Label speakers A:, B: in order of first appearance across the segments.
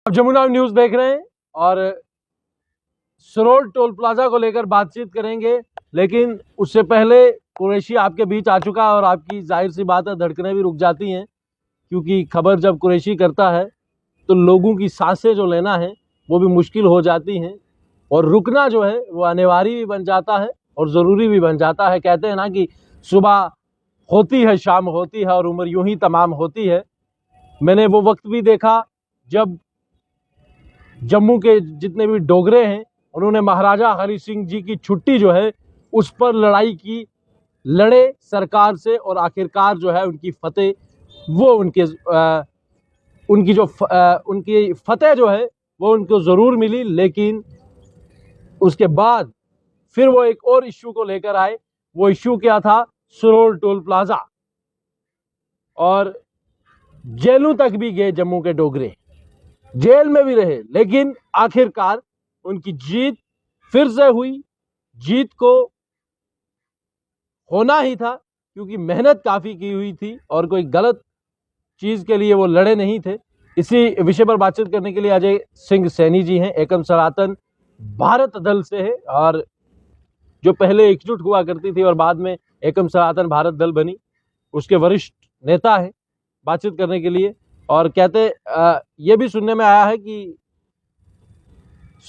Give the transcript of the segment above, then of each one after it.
A: आप जमुना न्यूज देख रहे हैं और सरोड टोल प्लाजा को लेकर बातचीत करेंगे, लेकिन उससे पहले कुरैशी आपके बीच आ चुका है और आपकी जाहिर सी बात है धड़कनें भी रुक जाती हैं, क्योंकि खबर जब कुरैशी करता है तो लोगों की सांसें जो लेना है वो भी मुश्किल हो जाती हैं और रुकना जो है वो अनिवार्य भी बन जाता है और ज़रूरी भी बन जाता है। कहते हैं ना कि सुबह होती है शाम होती है और उम्र यूं ही तमाम होती है। मैंने वो वक्त भी देखा जब जम्मू के जितने भी डोगरे हैं उन्होंने महाराजा हरि सिंह जी की छुट्टी जो है उस पर लड़ाई की, लड़े सरकार से और आखिरकार जो है उनकी फतेह वो उनकी फतेह जो है वो उनको ज़रूर मिली। लेकिन उसके बाद फिर वो एक और इश्यू को लेकर आए। वो इश्यू क्या था? Sarod toll plaza. और जेलों तक भी गए जम्मू के डोगरे, जेल में भी रहे, लेकिन आखिरकार उनकी जीत फिर से हुई। जीत को होना ही था क्योंकि मेहनत काफ़ी की हुई थी और कोई गलत चीज़ के लिए वो लड़े नहीं थे। इसी विषय पर बातचीत करने के लिए अजय सिंह सैनी जी हैं, एकम सनातन भारत दल से है और जो पहले एकजुट हुआ करती थी और बाद में एकम सनातन भारत दल बनी, उसके वरिष्ठ नेता हैं बातचीत करने के लिए। और कहते ये भी सुनने में आया है कि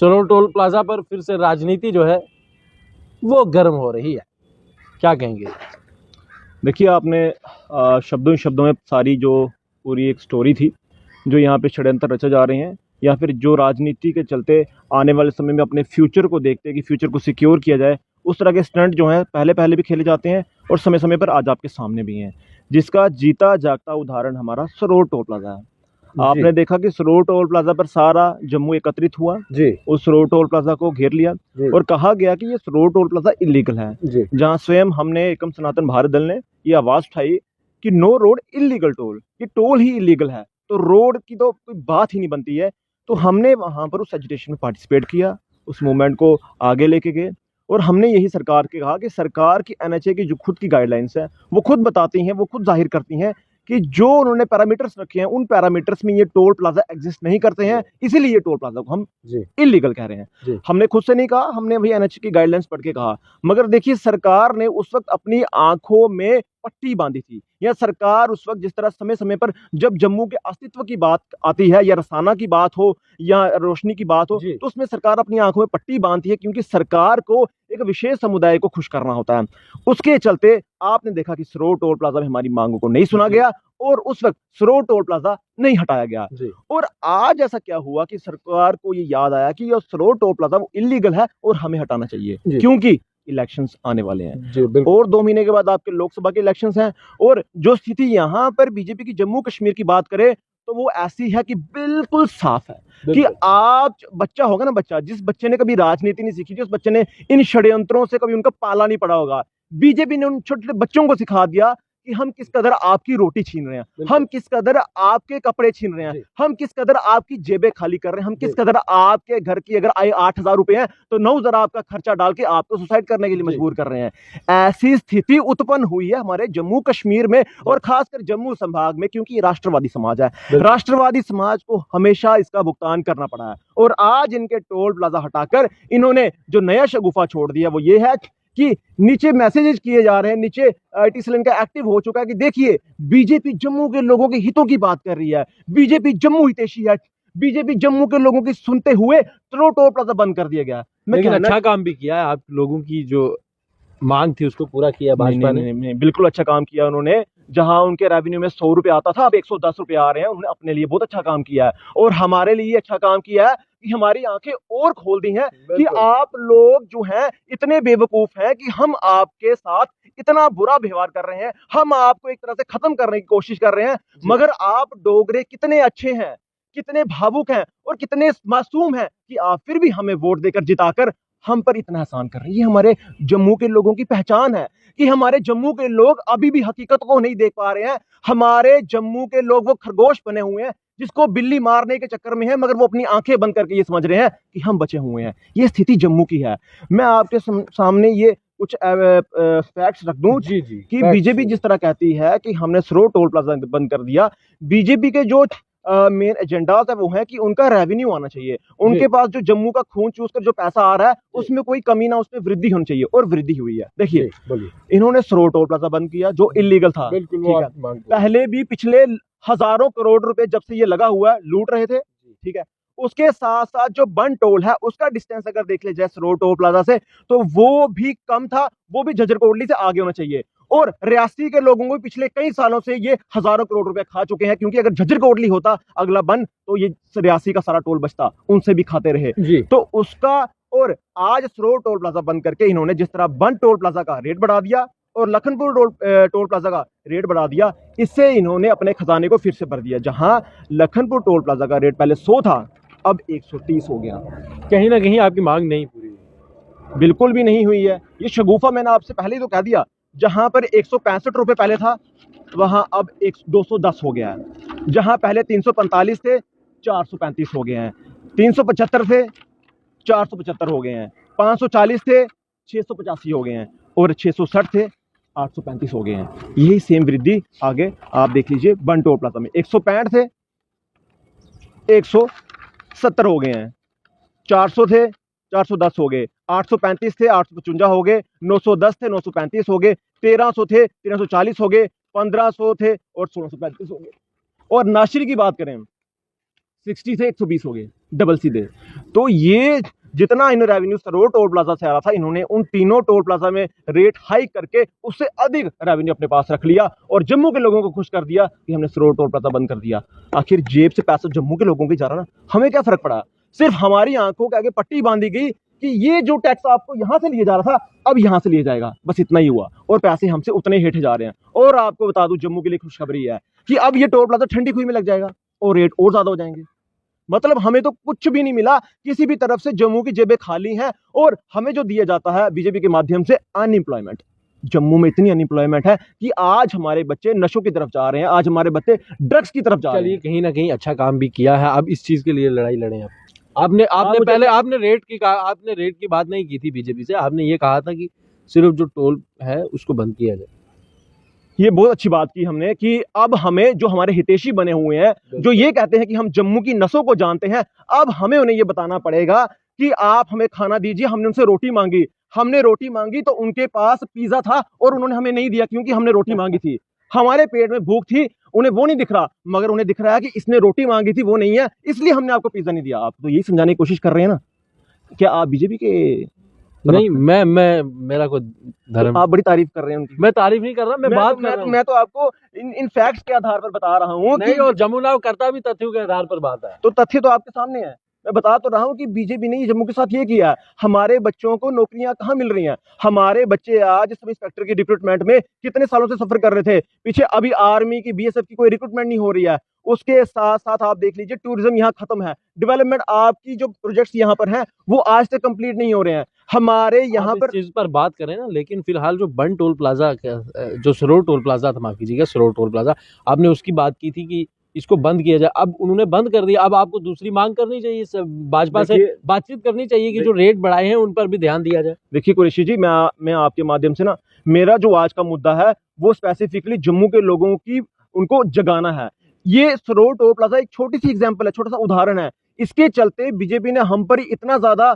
A: सरोड टोल प्लाजा पर फिर से राजनीति जो है वो गर्म हो रही है, क्या कहेंगे?
B: देखिए, आपने शब्दों शब्दों में सारी जो पूरी एक स्टोरी थी, जो यहाँ पे षड्यंत्र रचे जा रहे हैं या फिर जो राजनीति के चलते आने वाले समय में अपने फ्यूचर को देखते हैं कि फ्यूचर को सिक्योर किया जाए, उस तरह के स्टंट जो हैं पहले भी खेले जाते हैं और समय समय पर आज आपके सामने भी हैं, जिसका जीता जागता उदाहरण हमारा सरोड टोल प्लाजा है। आपने देखा कि सरोड टोल प्लाजा पर सारा जम्मू एकत्रित हुआ जी। उस सरोड टोल प्लाजा को घेर लिया और कहा गया कि ये सरोड टोल प्लाजा इलीगल है, जहां स्वयं हमने एकम सनातन भारत दल ने ये आवाज उठाई कि नो रोड इलीगल टोल, ये टोल ही इलीगल है, तो रोड की तो कोई बात ही नहीं बनती है। तो हमने वहां पर उस एजिटेशन में पार्टिसिपेट किया, उस मूवमेंट को आगे लेके गए और हमने यही सरकार के कहा कि सरकार की एनएचए की जो खुद की गाइडलाइंस है वो खुद बताती हैं, वो खुद जाहिर करती हैं कि जो उन्होंने पैरामीटर्स रखे हैं उन पैरामीटर्स में ये टोल प्लाजा एग्जिस्ट नहीं करते हैं, इसीलिए ये टोल प्लाजा को हम इलीगल कह रहे हैं। हमने खुद से नहीं कहा, हमने भाई एनएचए की गाइडलाइंस पढ़ के कहा। मगर देखिए, सरकार ने उस वक्त अपनी आंखों में पट्टी बांधी थी, या सरकार उस वक्त जिस तरह समय समय पर जब जम्मू के अस्तित्व की बात आती है या रसाना की बात हो या रोशनी की बात हो, तो उसमें सरकार अपनी आंखों में पट्टी बांधती है, क्योंकि सरकार को एक विशेष समुदाय को खुश करना होता है। उसके चलते आपने देखा कि सरोड टोल प्लाजा में हमारी मांगों को नहीं सुना गया और उस वक्त सरोड टोल प्लाजा नहीं हटाया गया। और आज ऐसा क्या हुआ कि सरकार को ये याद आया कि ये सरोड टोल प्लाजा वो इलीगल है और हमें हटाना चाहिए, क्योंकि इलेक्शंस आने वाले हैं और 2 महीने के बाद आपके लोकसभा के इलेक्शंस हैं। और जो स्थिति यहाँ पर बीजेपी की जम्मू कश्मीर की बात करें तो वो ऐसी है कि बिल्कुल साफ है कि आप बच्चा होगा ना, बच्चा जिस बच्चे ने कभी राजनीति नहीं सीखी, जिस बच्चे ने इन षड्यंत्रों से कभी उनका पाला नहीं पड़ा होगा, बीजेपी ने उन छोटे छोटे बच्चों को सिखा दिया कि हम किस कदर आपकी रोटी छीन रहे हैं, हम किस कदर आपके कपड़े छीन रहे हैं, हम किस कदर आपकी जेबें खाली कर रहे हैं, हम किस कदर आपके घर की अगर आय 8,000 रुपए है तो 9 जरा आपका खर्चा डाल के आपको सुसाइड करने के लिए मजबूर कर रहे हैं। ऐसी स्थिति उत्पन्न हुई है हमारे जम्मू कश्मीर में और खासकर जम्मू संभाग में, क्योंकि राष्ट्रवादी समाज है। राष्ट्रवादी समाज को हमेशा इसका भुगतान करना पड़ा है और आज इनके टोल प्लाजा हटाकर इन्होंने जो नया शगुफा छोड़ दिया वो ये है कि नीचे मैसेजेस किए जा रहे हैं, नीचे आईटी सेल इनका एक्टिव हो चुका है कि देखिए बीजेपी जम्मू के लोगों के हितों की बात कर रही है, बीजेपी जम्मू हितैषी है, बीजेपी जम्मू के लोगों की सुनते हुए टोल प्लाजा बंद कर दिया गया।
A: लेकिन अच्छा काम भी किया है, आप लोगों की जो मांग थी उसको पूरा किया भाजपा ने।
B: बिल्कुल अच्छा काम किया उन्होंने। जहां उनके रेवेन्यू में 100 रुपए आता था अब 110 रुपए आ रहे हैं, उन्होंने अपने लिए बहुत अच्छा काम किया है और हमारे लिए अच्छा काम किया है कि हमारी आंखें और खोल दी हैं कि आप लोग जो हैं इतने बेवकूफ हैं कि हम आपके साथ इतना बुरा व्यवहार कर रहे हैं, हम आपको एक तरह से खत्म करने की कोशिश कर रहे हैं, मगर आप डोगरे कितने अच्छे हैं, कितने भावुक हैं और कितने मासूम हैं कि आप फिर भी हमें वोट देकर जिताकर हम पर इतना एहसान कर रहे हैं। ये हमारे जम्मू के लोगों की पहचान है कि हमारे जम्मू के लोग अभी भी हकीकत को नहीं देख पा रहे हैं। हमारे जम्मू के लोग वो खरगोश बने हुए हैं जिसको बिल्ली मारने के चक्कर में है, मगर वो अपनी आंखें बंद करके ये समझ रहे हैं कि हम बचे हुए हैं। ये स्थिति जम्मू की है। मैं आपके सामने ये कुछ फैक्ट्स रख दूं कि बीजेपी जिस तरह कहती है कि हमने सरोड टोल प्लाजा बंद कर दिया, बीजेपी के जो मेन एजेंडाज है वो है कि उनका रेवेन्यू आना चाहिए, उनके पास जो जम्मू का खून चूस कर जो पैसा आ रहा है उसमें कोई कमी ना, उसमें वृद्धि होनी चाहिए, और वृद्धि हुई है। देखिए इन्होंने सरोर टोल प्लाजा बंद किया जो इलीगल था,
A: बिल्कुल
B: ठीक है। पहले भी पिछले हजारों करोड़ रुपए जब से ये लगा हुआ है लूट रहे थे, ठीक है। उसके साथ साथ जो बन टोल है उसका डिस्टेंस अगर देख ले जाए सरोर टोल प्लाजा से तो वो भी कम था, वो भी झज्जर कोटली से आगे होना चाहिए। और रियासी के लोगों को पिछले कई सालों से ये हजारों करोड़ रुपए खा चुके हैं, क्योंकि अगर झज्जर कोटली होता अगला बन तो ये रियासी का सारा टोल बचता, उनसे भी खाते रहे
A: जी।
B: तो उसका। और आज सरोर टोल प्लाजा बंद करके इन्होंने जिस तरह बन टोल प्लाजा का रेट बढ़ा दिया और लखनपुर टोल प्लाजा का रेट बढ़ा दिया, इससे इन्होंने अपने खजाने को फिर से भर दिया। जहां लखनपुर टोल प्लाजा का रेट पहले 100 था, अब 130 हो गया।
A: कहीं ना कहीं आपकी मांग नहीं पूरी हुई।
B: बिल्कुल भी नहीं हुई है। ये शगुफा मैंने आपसे पहले ही तो कह दिया, जहां पर 165 रुपए पहले था वहां अब 210 हो गया है। जहां पहले 345 थे 435 हो गए हैं, 375 थे 475 हो गए हैं, 540 थे 685 हो गए हैं, और 660 थे 835 हो गए हैं। यही सेम वृद्धि आगे आप देख लीजिए बन टोल प्लाजा में 165 थे 170 हो गए हैं, 400 थे 410 हो गए, 835 थे 855 हो गए, 910 थे 935 हो गए, 1300 थे 1340 हो गए, 1500 थे और 1635 हो गए। और नाशिर की बात करें 60 थे 120 हो गए, डबल सीधे। तो ये जितना in revenue Saror toll plaza से आ रहा था, इन्होंने उन तीनों टोल प्लाजा में रेट हाइक करके उससे अधिक रेवेन्यू अपने पास रख लिया और जम्मू के लोगों को खुश कर दिया कि हमने सरोर टोल प्लाजा बंद कर दिया। आखिर जेब से पैसा जम्मू के लोगों के जा रहा ना, हमें क्या फर्क पड़ा? सिर्फ हमारी आंखों के आगे पट्टी बांधी गई कि ये जो टैक्स आपको यहां से लिए जा रहा था अब यहां से लिया जाएगा, बस इतना ही हुआ, और पैसे हमसे उतने हेठे जा रहे हैं। और आपको बता दूं जम्मू के लिए खुशखबरी है कि अब ये टोल प्लाजा ठंडी खुई में लग जाएगा और रेट और ज्यादा हो जाएंगे। मतलब हमें तो कुछ भी नहीं मिला, किसी भी तरफ से जम्मू की जेबें खाली हैं, और हमें जो दिया जाता है बीजेपी के माध्यम से अनएम्प्लॉयमेंट। जम्मू में इतनी अनएम्प्लॉयमेंट है कि आज हमारे बच्चे नशों की तरफ जा रहे हैं, आज हमारे बच्चे ड्रग्स की तरफ जा रहे हैं।
A: कहीं ना कहीं अच्छा काम भी किया है, अब इस चीज के लिए लड़ाई लड़े आप। आपने पहले आपने रेट की बात नहीं की थी बीजेपी से, आपने ये कहा था कि सिर्फ जो टोल है उसको बंद किया जाए।
B: ये बहुत अच्छी बात की हमने कि अब हमें जो हमारे हितैषी बने हुए हैं, जो ये कहते हैं कि हम जम्मू की नसों को जानते हैं, अब हमें उन्हें ये बताना पड़ेगा कि आप हमें खाना दीजिए। हमने उनसे रोटी मांगी, हमने रोटी मांगी तो उनके पास पिज्जा था और उन्होंने हमें नहीं दिया क्योंकि हमने रोटी मांगी थी। हमारे पेट में भूख थी, उन्हें वो नहीं दिख रहा, मगर उन्हें दिख रहा है कि इसने रोटी मांगी थी वो नहीं है, इसलिए हमने आपको पिज्जा नहीं दिया। आप तो यही समझाने की कोशिश कर रहे हैं ना। क्या आप बीजेपी के
A: नहीं, मैं मेरा कोई धर्म,
B: आप बड़ी तारीफ कर रहे हैं उनकी।
A: मैं तारीफ नहीं कर रहा, मैं बात कर रहा हूं।
B: मैं तो आपको इन फैक्ट्स के आधार पर बता रहा हूँ।
A: नहीं, और जमुना करता भी तथ्यों के आधार पर बात है,
B: तो तथ्य तो आपके सामने है। मैं बता तो रहा हूँ कि बीजेपी ने जम्मू के साथ ये किया। हमारे बच्चों को नौकरियां कहाँ मिल रही हैं? हमारे बच्चे आज सब इंस्पेक्टर की रिक्रूटमेंट में कितने सालों से सफर कर रहे थे पीछे, अभी आर्मी की बीएसएफ की कोई रिक्रूटमेंट नहीं हो रही है। उसके साथ साथ आप देख लीजिए टूरिज्म यहाँ खत्म है, डेवलपमेंट आपकी जो प्रोजेक्ट्स यहाँ पर हैं वो आज तक कंप्लीट नहीं हो रहे हैं हमारे यहाँ पर।
A: चीज पर बात करें ना, लेकिन फिलहाल जो बन टोल प्लाजा, जो सरोर टोल प्लाजा था, माफ कीजिएगा सरोर टोल प्लाजा, आपने उसकी बात की थी कि इसको बंद किया जाए, अब उन्होंने बंद कर दिया। अब आपको दूसरी मांग करनी चाहिए, भाजपा से बातचीत करनी चाहिए कि जो रेट बढ़ाए हैं उन पर भी ध्यान दिया जाए।
B: देखिए कुरैशी जी, मैं आपके माध्यम से ना, मेरा जो आज का मुद्दा है वो स्पेसिफिकली जम्मू के लोगों की उनको जगाना है। ये सरोर टोल प्लाजा एक छोटी सी एग्जांपल है, छोटा सा उदाहरण है। इसके चलते बीजेपी ने हम पर इतना ज्यादा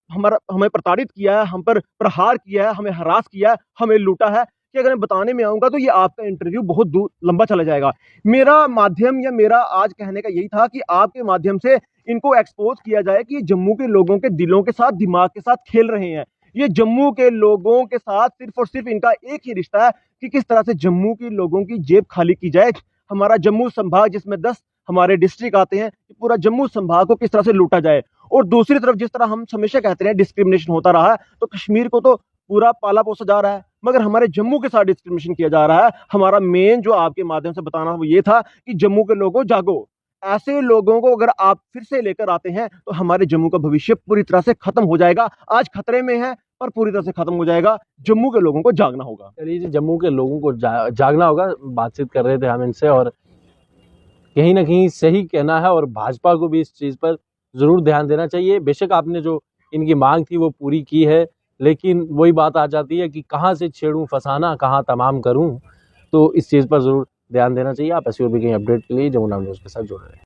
B: हमें प्रताड़ित किया है, हम पर प्रहार किया है, हमें हरास किया है, हमें लूटा है कि अगर मैं बताने में आऊंगा तो ये आपका इंटरव्यू बहुत दूर लंबा चला जाएगा। मेरा माध्यम या मेरा आज कहने का यही था कि आपके माध्यम से इनको एक्सपोज किया जाए कि जम्मू के लोगों के दिलों के साथ, दिमाग के साथ खेल रहे हैं। ये जम्मू के लोगों के साथ सिर्फ और सिर्फ इनका एक ही रिश्ता है कि किस तरह से जम्मू के लोगों की जेब खाली की जाए। हमारा जम्मू संभाग जिसमें 10 हमारे डिस्ट्रिक्ट आते हैं, पूरा जम्मू संभाग को किस तरह से लूटा जाए। और दूसरी तरफ जिस तरह हम हमेशा कहते हैं डिस्क्रिमिनेशन होता रहा है, तो कश्मीर को तो पूरा पाला पोसा जा रहा है, मगर हमारे जम्मू के साथ डिस्क्रिमिनेशन किया जा रहा है। हमारा मेन जो आपके माध्यम से बताना वो ये था कि जम्मू के लोगों जागो। ऐसे लोगों को अगर आप फिर से लेकर आते हैं तो हमारे जम्मू का भविष्य पूरी तरह से खत्म हो जाएगा। आज खतरे में है पर पूरी तरह से खत्म हो जाएगा। जम्मू के लोगों को जागना होगा।
A: चलिए, जम्मू के लोगों को जागना होगा। बातचीत कर रहे थे हम इनसे, और कहीं ना कहीं सही कहना है, और भाजपा को भी इस चीज पर जरूर ध्यान देना चाहिए। बेशक आपने जो इनकी मांग थी वो पूरी की है, लेकिन वही बात आ जाती है कि कहाँ से छेड़ूं फसाना, कहाँ तमाम करूं। तो इस चीज़ पर जरूर ध्यान देना चाहिए। आप ऐसी और भी कहीं अपडेट के लिए जमुना न्यूज़ के साथ जुड़ रहे हैं।